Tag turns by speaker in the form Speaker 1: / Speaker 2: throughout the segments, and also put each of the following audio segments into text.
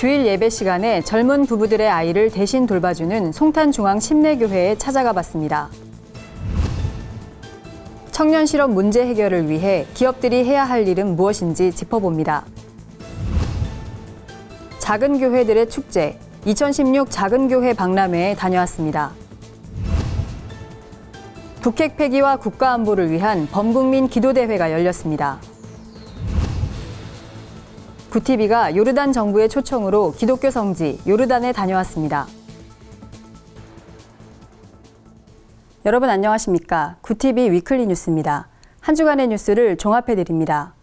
Speaker 1: 주일 예배 시간에 젊은 부부들의 아이를 대신 돌봐주는 송탄중앙침례교회에 찾아가 봤습니다. 청년 실업 문제 해결을 위해 기업들이 해야 할 일은 무엇인지 짚어봅니다. 작은 교회들의 축제, 2016 작은 교회 박람회에 다녀왔습니다. 북핵 폐기와 국가 안보를 위한 범국민 기도대회가 열렸습니다. 구티비가 요르단 정부의 초청으로 기독교 성지 요르단에 다녀왔습니다. 여러분 안녕하십니까? 구티비 위클리 뉴스입니다. 한 주간의 뉴스를 종합해드립니다.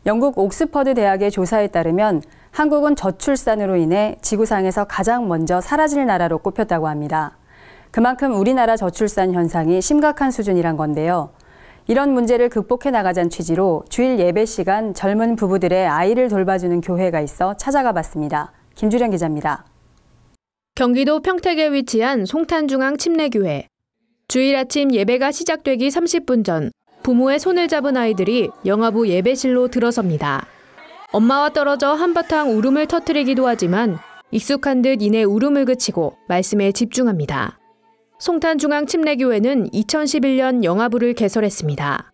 Speaker 1: 영국 옥스퍼드 대학의 조사에 따르면 한국은 저출산으로 인해 지구상에서 가장 먼저 사라질 나라로 꼽혔다고 합니다. 그만큼 우리나라 저출산 현상이 심각한 수준이란 건데요. 이런 문제를 극복해 나가자는 취지로 주일 예배 시간 젊은 부부들의 아이를 돌봐주는 교회가 있어 찾아가 봤습니다. 김주련 기자입니다.
Speaker 2: 경기도 평택에 위치한 송탄중앙침례교회. 주일 아침 예배가 시작되기 30분 전 부모의 손을 잡은 아이들이 영화부 예배실로 들어섭니다. 엄마와 떨어져 한바탕 울음을 터뜨리기도 하지만 익숙한 듯 이내 울음을 그치고 말씀에 집중합니다. 송탄중앙침례교회는 2011년 영화부를 개설했습니다.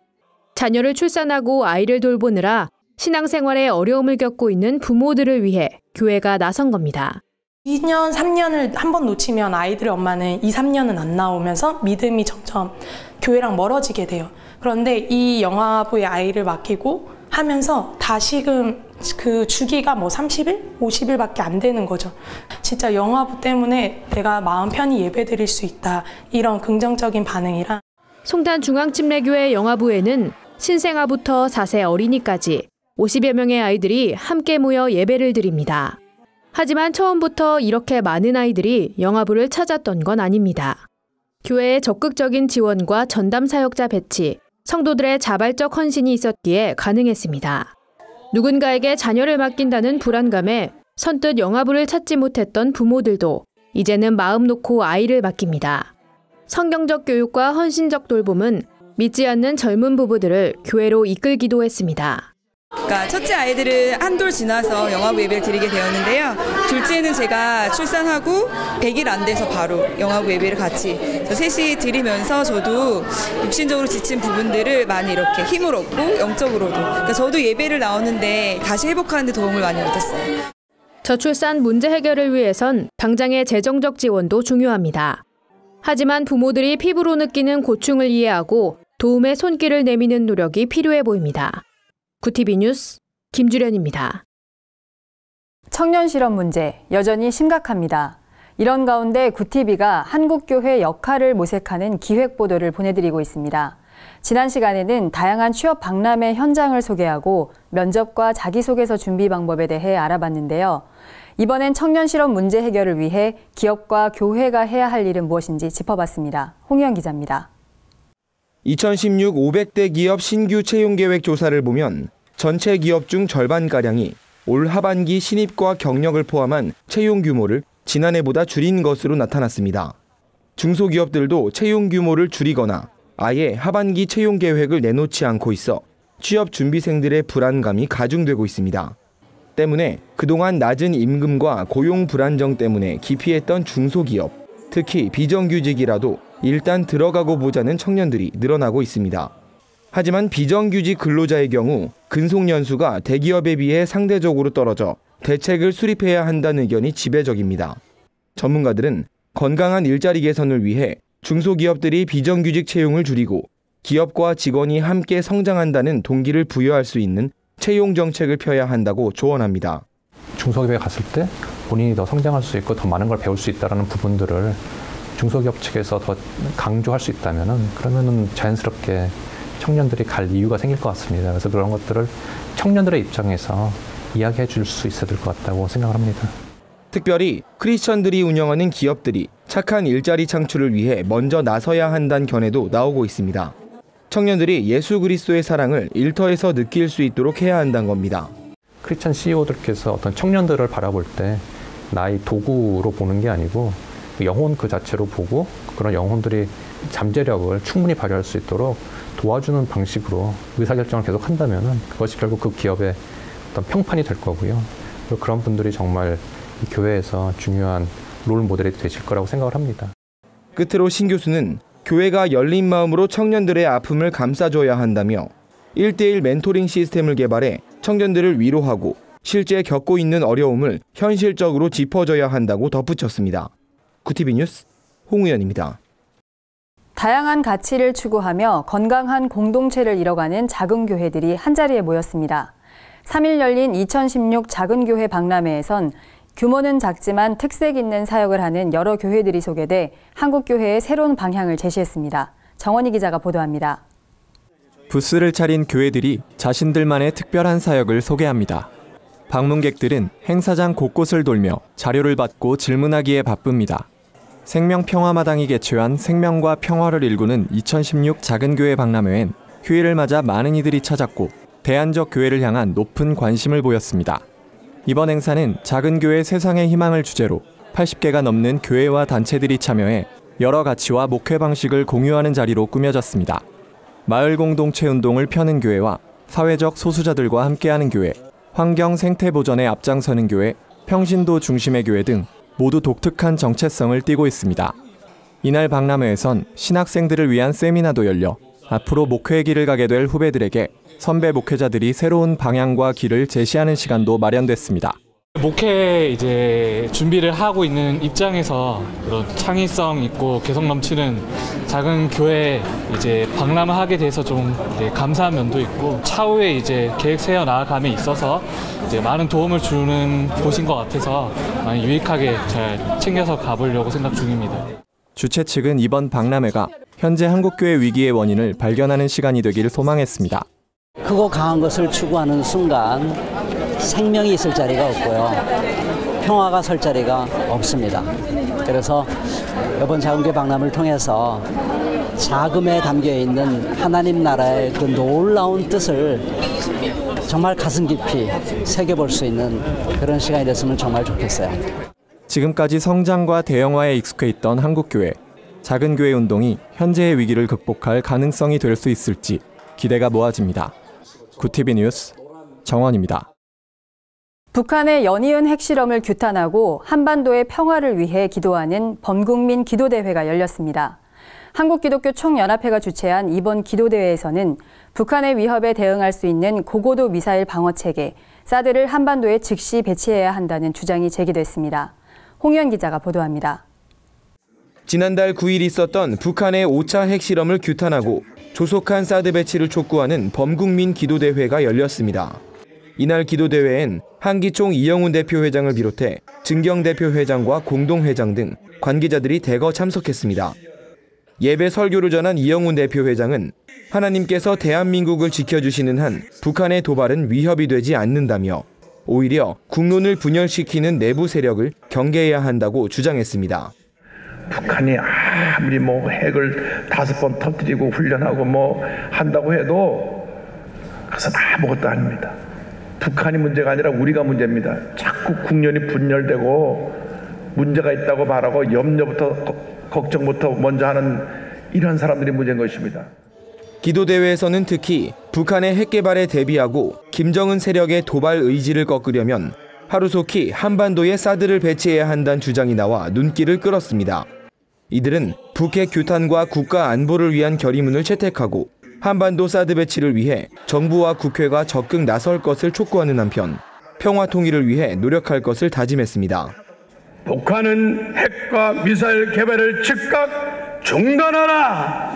Speaker 2: 자녀를 출산하고 아이를 돌보느라 신앙생활에 어려움을 겪고 있는 부모들을 위해 교회가 나선 겁니다.
Speaker 3: 2년, 3년을 한 번 놓치면 아이들의 엄마는 2, 3년은 안 나오면서 믿음이 점점 교회랑 멀어지게 돼요. 그런데 이 영화부의 아이를 맡기고 하면서 다시금 그 주기가 30일, 50일밖에 안 되는 거죠. 진짜 영화부 때문에 내가 마음 편히 예배드릴 수 있다. 이런 긍정적인 반응이라.
Speaker 2: 송탄중앙침례교회 영화부에는 신생아부터 4세 어린이까지 50여 명의 아이들이 함께 모여 예배를 드립니다. 하지만 처음부터 이렇게 많은 아이들이 영화부를 찾았던 건 아닙니다. 교회의 적극적인 지원과 전담 사역자 배치, 성도들의 자발적 헌신이 있었기에 가능했습니다. 누군가에게 자녀를 맡긴다는 불안감에 선뜻 영화부를 찾지 못했던 부모들도 이제는 마음 놓고 아이를 맡깁니다. 성경적 교육과 헌신적 돌봄은 믿지 않는 젊은 부부들을 교회로 이끌기도 했습니다.
Speaker 4: 그러니까 첫째 아이들은 한돌 지나서 영화부 예배를 드리게 되었는데요. 둘째는 제가 출산하고 100일 안 돼서 바로 영화부 예배를 같이 셋이 드리면서 저도 육신적으로 지친 부분들을 많이 이렇게 힘을 얻고 영적으로도 그러니까 저도 예배를 나오는데 다시 회복하는 데 도움을 많이 얻었어요.
Speaker 2: 저출산 문제 해결을 위해선 당장의 재정적 지원도 중요합니다. 하지만 부모들이 피부로 느끼는 고충을 이해하고 도움의 손길을 내미는 노력이 필요해 보입니다. 구티비 뉴스 김주련입니다.
Speaker 1: 청년 실업 문제 여전히 심각합니다. 이런 가운데 구티비가 한국교회 역할을 모색하는 기획보도를 보내드리고 있습니다. 지난 시간에는 다양한 취업 박람회 현장을 소개하고 면접과 자기소개서 준비 방법에 대해 알아봤는데요. 이번엔 청년 실업 문제 해결을 위해 기업과 교회가 해야 할 일은 무엇인지 짚어봤습니다. 홍희연 기자입니다.
Speaker 5: 2016 500대 기업 신규 채용 계획 조사를 보면 전체 기업 중 절반가량이 올 하반기 신입과 경력을 포함한 채용 규모를 지난해보다 줄인 것으로 나타났습니다. 중소기업들도 채용 규모를 줄이거나 아예 하반기 채용 계획을 내놓지 않고 있어 취업 준비생들의 불안감이 가중되고 있습니다. 때문에 그동안 낮은 임금과 고용 불안정 때문에 기피했던 중소기업, 특히 비정규직이라도 일단 들어가고 보자는 청년들이 늘어나고 있습니다. 하지만 비정규직 근로자의 경우 근속연수가 대기업에 비해 상대적으로 떨어져 대책을 수립해야 한다는 의견이 지배적입니다. 전문가들은 건강한 일자리 개선을 위해 중소기업들이 비정규직 채용을 줄이고 기업과 직원이 함께 성장한다는 동기를 부여할 수 있는 채용 정책을 펴야 한다고 조언합니다.
Speaker 6: 중소기업에 갔을 때 본인이 더 성장할 수 있고 더 많은 걸 배울 수 있다는 부분들을 중소기업 측에서 더 강조할 수 그러면은 자연스럽게 청년들이 갈 이유가 생길 것 같습니다. 그래서 그런 것들을 청년들의 입장에서 이야기해 줄 수 있어야 될 것 같다고 생각을 합니다.
Speaker 5: 특별히 크리스천들이 운영하는 기업들이 착한 일자리 창출을 위해 먼저 나서야 한다는 견해도 나오고 있습니다. 청년들이 예수 그리스도의 사랑을 일터에서 느낄 수 있도록 해야 한다는 겁니다.
Speaker 6: 크리스천 CEO들께서 어떤 청년들을 바라볼 때 나의 도구로 보는 게 아니고 영혼 그 자체로 보고 그런 영혼들이 잠재력을 충분히 발휘할 수 있도록 도와주는 방식으로 의사결정을 계속 한다면 그것이 결국 그 기업의 어떤 평판이 될 거고요. 그런 분들이 정말 이 교회에서 중요한 롤 모델이 되실 거라고 생각을 합니다.
Speaker 5: 끝으로 신 교수는 교회가 열린 마음으로 청년들의 아픔을 감싸줘야 한다며 1:1 멘토링 시스템을 개발해 청년들을 위로하고 실제 겪고 있는 어려움을 현실적으로 짚어줘야 한다고 덧붙였습니다. 구티비 뉴스 홍우연입니다.
Speaker 1: 다양한 가치를 추구하며 건강한 공동체를 이뤄가는 작은 교회들이 한자리에 모였습니다. 3일 열린 2016 작은교회 박람회에선 규모는 작지만 특색 있는 사역을 하는 여러 교회들이 소개돼 한국교회의 새로운 방향을 제시했습니다. 정원희 기자가 보도합니다.
Speaker 7: 부스를 차린 교회들이 자신들만의 특별한 사역을 소개합니다. 방문객들은 행사장 곳곳을 돌며 자료를 받고 질문하기에 바쁩니다. 생명평화마당이 개최한 생명과 평화를 일구는 2016 작은교회 박람회엔 휴일을 맞아 많은 이들이 찾았고 대안적 교회를 향한 높은 관심을 보였습니다. 이번 행사는 작은교회 세상의 희망을 주제로 80개가 넘는 교회와 단체들이 참여해 여러 가치와 목회 방식을 공유하는 자리로 꾸며졌습니다. 마을 공동체 운동을 펴는 교회와 사회적 소수자들과 함께하는 교회, 환경 생태 보전에 앞장서는 교회, 평신도 중심의 교회 등 모두 독특한 정체성을 띠고 있습니다. 이날 박람회에선 신학생들을 위한 세미나도 열려 앞으로 목회의 길을 가게 될 후배들에게 선배 목회자들이 새로운 방향과 길을 제시하는 시간도 마련됐습니다.
Speaker 8: 목회 이제 준비를 하고 있는 입장에서 그런 창의성 있고 개성 넘치는 작은 교회 이제 박람회 하게 돼서 좀 감사한 면도 있고 차후에 이제 계획 세워 나아감에 있어서 이제 많은 도움을 주는 곳인 것 같아서 많이 유익하게 잘 챙겨서 가보려고 생각 중입니다.
Speaker 7: 주최 측은 이번 박람회가 현재 한국교회 위기의 원인을 발견하는 시간이 되길 소망했습니다.
Speaker 9: 크고 강한 것을 추구하는 순간 생명이 있을 자리가 없고요. 평화가 설 자리가 없습니다. 그래서 이번 작은교회 박람회를 통해서 자금에 담겨있는 하나님 나라의 그 놀라운 뜻을 정말 가슴 깊이 새겨볼 수 있는 그런 시간이 됐으면 정말 좋겠어요.
Speaker 7: 지금까지 성장과 대형화에 익숙해 있던 한국교회, 작은교회 운동이 현재의 위기를 극복할 가능성이 될 수 있을지 기대가 모아집니다. 구티비 뉴스 정원입니다.
Speaker 1: 북한의 연이은 핵실험을 규탄하고 한반도의 평화를 위해 기도하는 범국민 기도대회가 열렸습니다. 한국기독교총연합회가 주최한 이번 기도대회에서는 북한의 위협에 대응할 수 있는 고고도 미사일 방어체계, 사드를 한반도에 즉시 배치해야 한다는 주장이 제기됐습니다. 홍현 기자가 보도합니다.
Speaker 5: 지난달 9일 있었던 북한의 5차 핵실험을 규탄하고 조속한 사드 배치를 촉구하는 범국민 기도대회가 열렸습니다. 이날 기도대회엔 한기총 이영훈 대표회장을 비롯해 증경 대표회장과 공동회장 등 관계자들이 대거 참석했습니다. 예배 설교를 전한 이영훈 대표회장은 하나님께서 대한민국을 지켜주시는 한 북한의 도발은 위협이 되지 않는다며 오히려 국론을 분열시키는 내부 세력을 경계해야 한다고 주장했습니다.
Speaker 10: 북한이 아무리 핵을 5번 터뜨리고 훈련하고 한다고 해도 그것은 아무것도 아닙니다. 북한이 문제가 아니라 우리가 문제입니다. 자꾸 국론이 분열되고 문제가 있다고 말하고 염려부터 걱정부터 먼저 하는 이런 사람들이 문제인 것입니다.
Speaker 5: 기도대회에서는 특히 북한의 핵 개발에 대비하고 김정은 세력의 도발 의지를 꺾으려면 하루속히 한반도에 사드를 배치해야 한다는 주장이 나와 눈길을 끌었습니다. 이들은 북핵 규탄과 국가 안보를 위한 결의문을 채택하고 한반도 사드 배치를 위해 정부와 국회가 적극 나설 것을 촉구하는 한편 평화 통일을 위해 노력할 것을 다짐했습니다.
Speaker 10: 북한은 핵과 미사일 개발을 즉각 중단하라!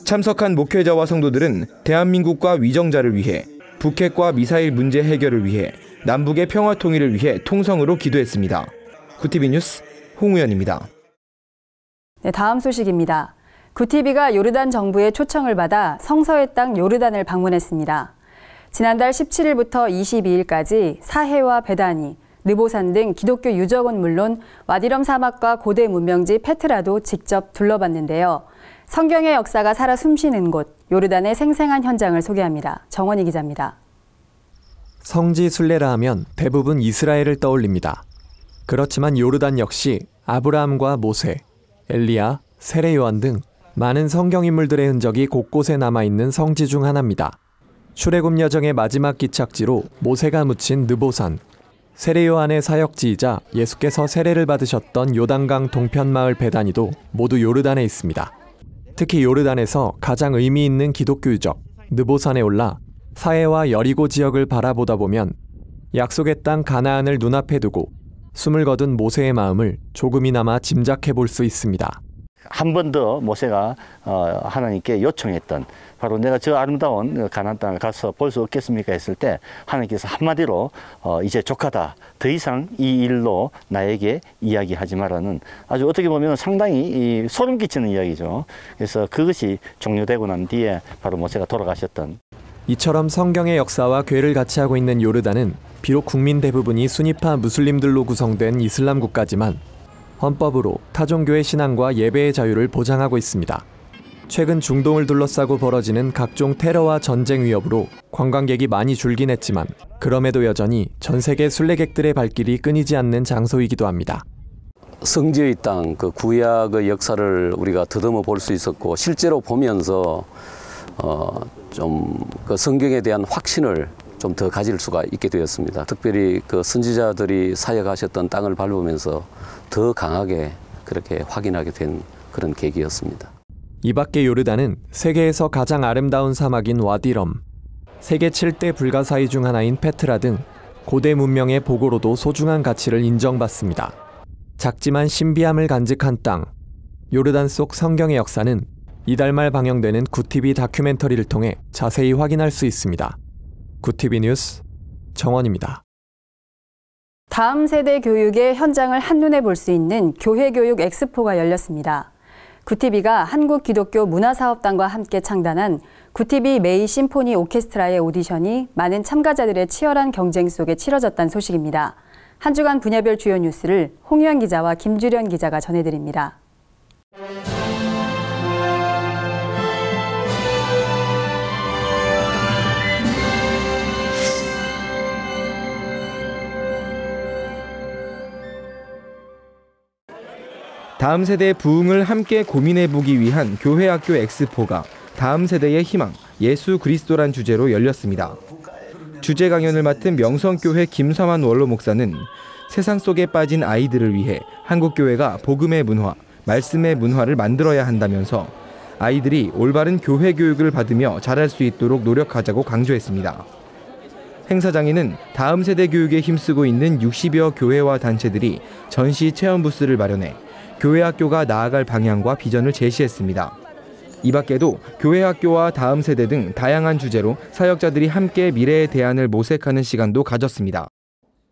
Speaker 5: 참석한 목회자와 성도들은 대한민국과 위정자를 위해 북핵과 미사일 문제 해결을 위해 남북의 평화 통일을 위해 통성으로 기도했습니다. 구티비 뉴스 홍우연입니다.
Speaker 1: 네, 다음 소식입니다. 구티비가 요르단 정부의 초청을 받아 성서의 땅 요르단을 방문했습니다. 지난달 17일부터 22일까지 사해와 베다니, 느보산 등 기독교 유적은 물론 와디럼 사막과 고대 문명지 페트라도 직접 둘러봤는데요. 성경의 역사가 살아 숨쉬는 곳, 요르단의 생생한 현장을 소개합니다. 정원희 기자입니다.
Speaker 7: 성지 순례라 하면 대부분 이스라엘을 떠올립니다. 그렇지만 요르단 역시 아브라함과 모세, 엘리야, 세례 요한 등 많은 성경 인물들의 흔적이 곳곳에 남아있는 성지 중 하나입니다. 출애굽 여정의 마지막 기착지로 모세가 묻힌 느보산. 세례 요한의 사역지이자 예수께서 세례를 받으셨던 요단강 동편마을 베다니도 모두 요르단에 있습니다. 특히 요르단에서 가장 의미 있는 기독교 유적 느보산에 올라 사해와 여리고 지역을 바라보다 보면 약속의 땅 가나안을 눈앞에 두고 숨을 거둔 모세의 마음을 조금이나마 짐작해 볼 수 있습니다.
Speaker 11: 한 번 더 모세가 하나님께 요청했던 바로 내가 저 아름다운 가나안 땅을 가서 볼 수 없겠습니까 했을 때 하나님께서 한마디로 이제 족하다. 더 이상 이 일로 나에게 이야기하지 마라는 아주 어떻게 보면 상당히 소름 끼치는 이야기죠. 그래서 그것이 종료되고 난 뒤에 바로 모세가 돌아가셨던.
Speaker 7: 이처럼 성경의 역사와 궤를 같이 하고 있는 요르단은 비록 국민 대부분이 순위파 무슬림들로 구성된 이슬람 국가지만 헌법으로 타종교의 신앙과 예배의 자유를 보장하고 있습니다. 최근 중동을 둘러싸고 벌어지는 각종 테러와 전쟁 위협으로 관광객이 많이 줄긴 했지만 그럼에도 여전히 전 세계 순례객들의 발길이 끊이지 않는 장소이기도 합니다.
Speaker 12: 성지의 땅, 그 구약의 역사를 우리가 더듬어 볼 수 있었고 실제로 보면서 좀 그 성경에 대한 확신을 좀 더 가질 수가 있게 되었습니다. 특별히 그 선지자들이 사역하셨던 땅을 밟으면서 더 강하게 그렇게 확인하게 된 그런 계기였습니다.
Speaker 7: 이 밖에 요르단은 세계에서 가장 아름다운 사막인 와디럼, 세계 7대 불가사의 중 하나인 페트라 등 고대 문명의 보고로도 소중한 가치를 인정받습니다. 작지만 신비함을 간직한 땅, 요르단 속 성경의 역사는 이달 말 방영되는 구티비 다큐멘터리를 통해 자세히 확인할 수 있습니다. 구티비 뉴스 정원입니다.
Speaker 1: 다음 세대 교육의 현장을 한눈에 볼 수 있는 교회교육 엑스포가 열렸습니다. 구티비가 한국기독교문화사업단과 함께 창단한 구티비 메이 심포니 오케스트라의 오디션이 많은 참가자들의 치열한 경쟁 속에 치러졌다는 소식입니다. 한 주간 분야별 주요 뉴스를 홍유연 기자와 김주련 기자가 전해드립니다.
Speaker 5: 다음 세대의 부흥을 함께 고민해보기 위한 교회학교 엑스포가 다음 세대의 희망, 예수 그리스도란 주제로 열렸습니다. 주제 강연을 맡은 명성교회 김삼환 원로 목사는 세상 속에 빠진 아이들을 위해 한국교회가 복음의 문화, 말씀의 문화를 만들어야 한다면서 아이들이 올바른 교회 교육을 받으며 자랄 수 있도록 노력하자고 강조했습니다. 행사장에는 다음 세대 교육에 힘쓰고 있는 60여 교회와 단체들이 전시 체험 부스를 마련해 교회학교가 나아갈 방향과 비전을 제시했습니다. 이 밖에도 교회학교와 다음 세대 등 다양한 주제로 사역자들이 함께 미래의 대안을 모색하는 시간도 가졌습니다.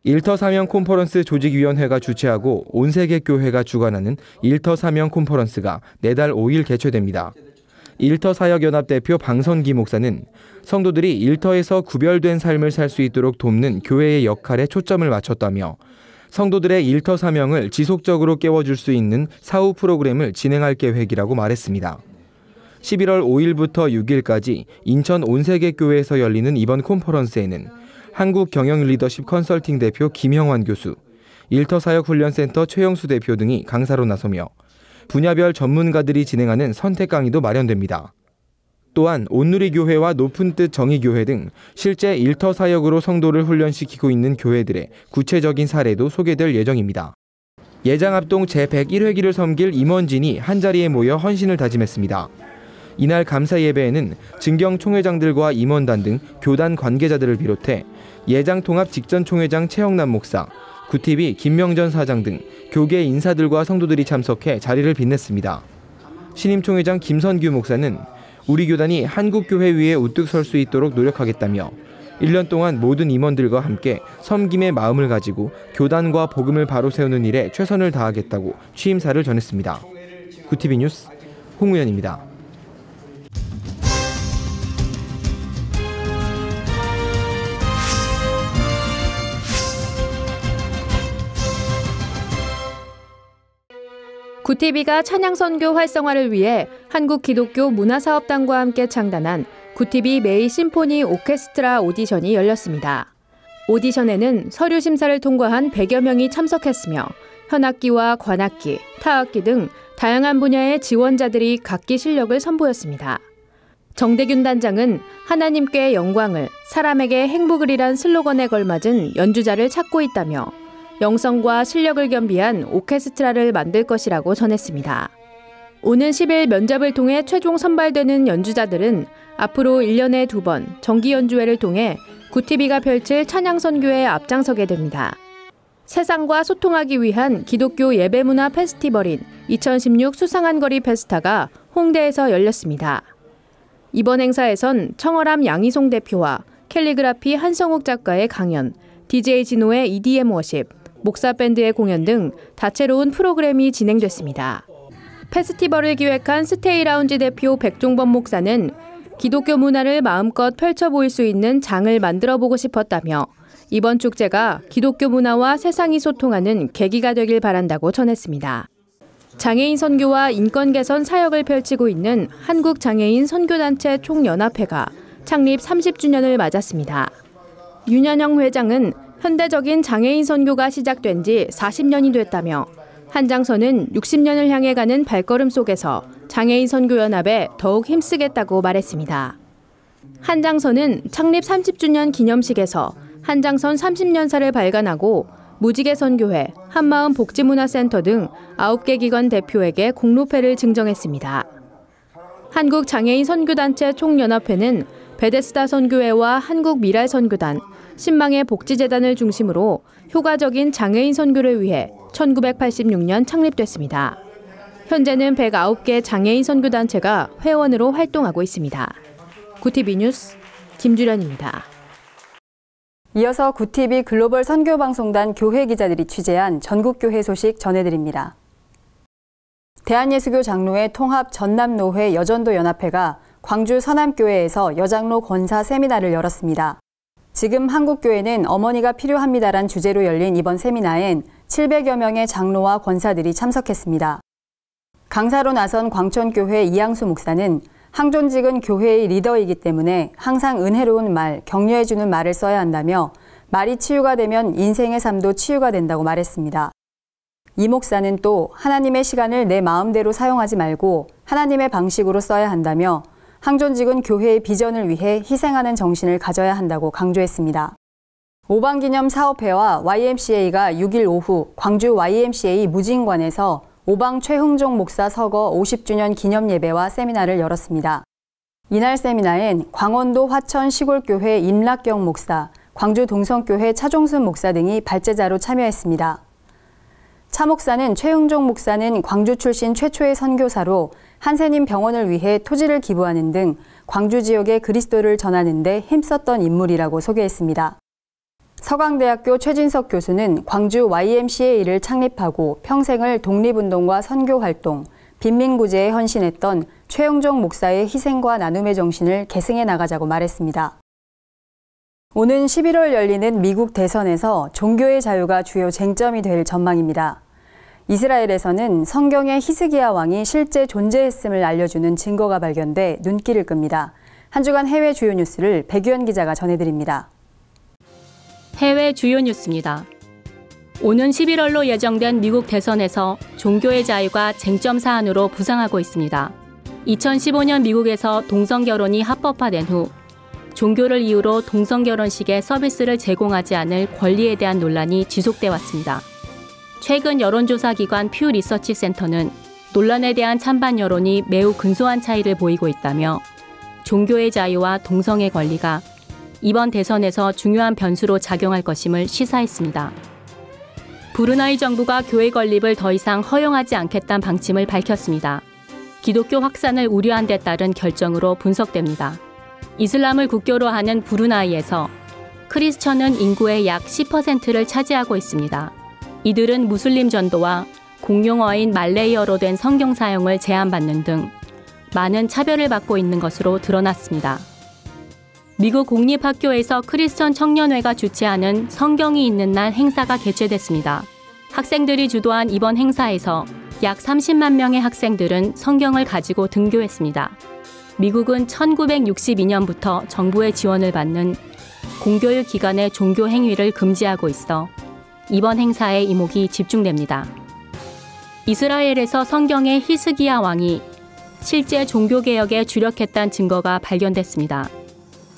Speaker 5: 일터 사명 콘퍼런스 조직위원회가 주최하고 온 세계 교회가 주관하는 일터 사명 콘퍼런스가 내달 5일 개최됩니다. 일터 사역연합 대표 방선기 목사는 성도들이 일터에서 구별된 삶을 살 수 있도록 돕는 교회의 역할에 초점을 맞췄다며 성도들의 일터 사명을 지속적으로 깨워줄 수 있는 사후 프로그램을 진행할 계획이라고 말했습니다. 11월 5일부터 6일까지 인천 온세계교회에서 열리는 이번 콘퍼런스에는 한국경영리더십 컨설팅 대표 김형환 교수, 일터사역훈련센터 최영수 대표 등이 강사로 나서며 분야별 전문가들이 진행하는 선택 강의도 마련됩니다. 또한 온누리교회와 높은뜻 정의교회 등 실제 일터 사역으로 성도를 훈련시키고 있는 교회들의 구체적인 사례도 소개될 예정입니다. 예장합동 제101회기를 섬길 임원진이 한자리에 모여 헌신을 다짐했습니다. 이날 감사 예배에는 증경 총회장들과 임원단 등 교단 관계자들을 비롯해 예장 통합 직전 총회장 최영남 목사, 구티비 김명전 사장 등 교계 인사들과 성도들이 참석해 자리를 빛냈습니다. 신임 총회장 김선규 목사는 우리 교단이 한국교회 위에 우뚝 설 수 있도록 노력하겠다며 1년 동안 모든 임원들과 함께 섬김의 마음을 가지고 교단과 복음을 바로 세우는 일에 최선을 다하겠다고 취임사를 전했습니다. 구티비 뉴스 홍우연입니다.
Speaker 2: 구티비가 찬양선교 활성화를 위해 한국기독교문화사업단과 함께 창단한 구티비 메이 심포니 오케스트라 오디션이 열렸습니다. 오디션에는 서류 심사를 통과한 100여 명이 참석했으며 현악기와 관악기, 타악기 등 다양한 분야의 지원자들이 각기 실력을 선보였습니다. 정대균 단장은 하나님께 영광을, 사람에게 행복을이란 슬로건에 걸맞은 연주자를 찾고 있다며 영성과 실력을 겸비한 오케스트라를 만들 것이라고 전했습니다. 오는 10일 면접을 통해 최종 선발되는 연주자들은 앞으로 1년에 2번 정기 연주회를 통해 구티비가 펼칠 찬양 선교에 앞장서게 됩니다. 세상과 소통하기 위한 기독교 예배문화 페스티벌인 2016 수상한 거리 페스타가 홍대에서 열렸습니다. 이번 행사에선 청어람 양희송 대표와 캘리그라피 한성욱 작가의 강연, DJ 진호의 EDM 워십, 목사 밴드의 공연 등 다채로운 프로그램이 진행됐습니다. 페스티벌을 기획한 스테이 라운지 대표 백종범 목사는 기독교 문화를 마음껏 펼쳐 보일 수 있는 장을 만들어 보고 싶었다며 이번 축제가 기독교 문화와 세상이 소통하는 계기가 되길 바란다고 전했습니다. 장애인 선교와 인권 개선 사역을 펼치고 있는 한국장애인 선교단체 총연합회가 창립 30주년을 맞았습니다. 윤현영 회장은 현대적인 장애인 선교가 시작된 지 40년이 됐다며 한장선은 60년을 향해 가는 발걸음 속에서 장애인 선교연합에 더욱 힘쓰겠다고 말했습니다. 한장선은 창립 30주년 기념식에서 한장선 30년사를 발간하고 무지개 선교회, 한마음 복지문화센터 등 9개 기관 대표에게 공로패를 증정했습니다. 한국장애인 선교단체 총연합회는 베데스다 선교회와 한국미랄선교단, 신망의 복지재단을 중심으로 효과적인 장애인 선교를 위해 1986년 창립됐습니다. 현재는 109개 장애인 선교단체가 회원으로 활동하고 있습니다. 구티비 뉴스 김주련입니다.
Speaker 1: 이어서 구티비 글로벌 선교방송단 교회 기자들이 취재한 전국교회 소식 전해드립니다. 대한예수교 장로회 통합 전남노회 여전도연합회가 광주 서남교회에서 여장로 권사 세미나를 열었습니다. 지금 한국교회는 어머니가 필요합니다란 주제로 열린 이번 세미나엔 700여 명의 장로와 권사들이 참석했습니다. 강사로 나선 광천교회 이양수 목사는 항존직은 교회의 리더이기 때문에 항상 은혜로운 말, 격려해주는 말을 써야 한다며 말이 치유가 되면 인생의 삶도 치유가 된다고 말했습니다. 이 목사는 또 하나님의 시간을 내 마음대로 사용하지 말고 하나님의 방식으로 써야 한다며 항존직은 교회의 비전을 위해 희생하는 정신을 가져야 한다고 강조했습니다. 오방기념 사업회와 YMCA가 6일 오후 광주 YMCA 무진관에서 오방 최흥종 목사 서거 50주년 기념 예배와 세미나를 열었습니다. 이날 세미나엔 광원도 화천 시골교회 임락경 목사, 광주 동성교회 차종순 목사 등이 발제자로 참여했습니다. 차 목사는 최흥종 목사는 광주 출신 최초의 선교사로 한세님 병원을 위해 토지를 기부하는 등 광주 지역의 그리스도를 전하는 데 힘썼던 인물이라고 소개했습니다. 서강대학교 최진석 교수는 광주 YMCA를 창립하고 평생을 독립운동과 선교활동, 빈민구제에 헌신했던 최흥종 목사의 희생과 나눔의 정신을 계승해 나가자고 말했습니다. 오는 11월 열리는 미국 대선에서 종교의 자유가 주요 쟁점이 될 전망입니다. 이스라엘에서는 성경의 히스기야 왕이 실제 존재했음을 알려주는 증거가 발견돼 눈길을 끕니다. 한 주간 해외 주요 뉴스를 백유연 기자가 전해드립니다.
Speaker 13: 해외 주요 뉴스입니다. 오는 11월로 예정된 미국 대선에서 종교의 자유가 쟁점 사안으로 부상하고 있습니다. 2015년 미국에서 동성결혼이 합법화된 후 종교를 이유로 동성결혼식의 서비스를 제공하지 않을 권리에 대한 논란이 지속돼 왔습니다. 최근 여론조사 기관 퓨 리서치 센터는 논란에 대한 찬반 여론이 매우 근소한 차이를 보이고 있다며 종교의 자유와 동성의 권리가 이번 대선에서 중요한 변수로 작용할 것임을 시사했습니다. 브루나이 정부가 교회 건립을 더 이상 허용하지 않겠다는 방침을 밝혔습니다. 기독교 확산을 우려한 데 따른 결정으로 분석됩니다. 이슬람을 국교로 하는 브루나이에서 크리스천은 인구의 약 10%를 차지하고 있습니다. 이들은 무슬림 전도와 공용어인 말레이어로 된 성경 사용을 제한받는 등 많은 차별을 받고 있는 것으로 드러났습니다. 미국 공립학교에서 크리스천 청년회가 주최하는 성경이 있는 날 행사가 개최됐습니다. 학생들이 주도한 이번 행사에서 약 30만 명의 학생들은 성경을 가지고 등교했습니다. 미국은 1962년부터 정부의 지원을 받는 공교육 기관의 종교 행위를 금지하고 있어 이번 행사에 이목이 집중됩니다. 이스라엘에서 성경의 히스기야 왕이 실제 종교개혁에 주력했다는 증거가 발견됐습니다.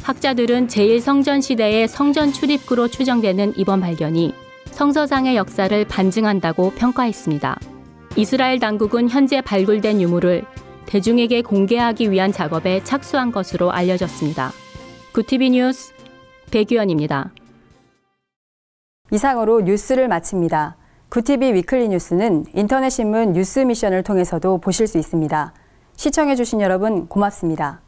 Speaker 13: 학자들은 제1성전 시대의 성전 출입구로 추정되는 이번 발견이 성서상의 역사를 반증한다고 평가했습니다. 이스라엘 당국은 현재 발굴된 유물을 대중에게 공개하기 위한 작업에 착수한 것으로 알려졌습니다. 구티비 뉴스 백유연입니다.
Speaker 1: 이상으로 뉴스를 마칩니다. 구티비 위클리 뉴스는 인터넷 신문 뉴스 미션을 통해서도 보실 수 있습니다. 시청해주신 여러분 고맙습니다.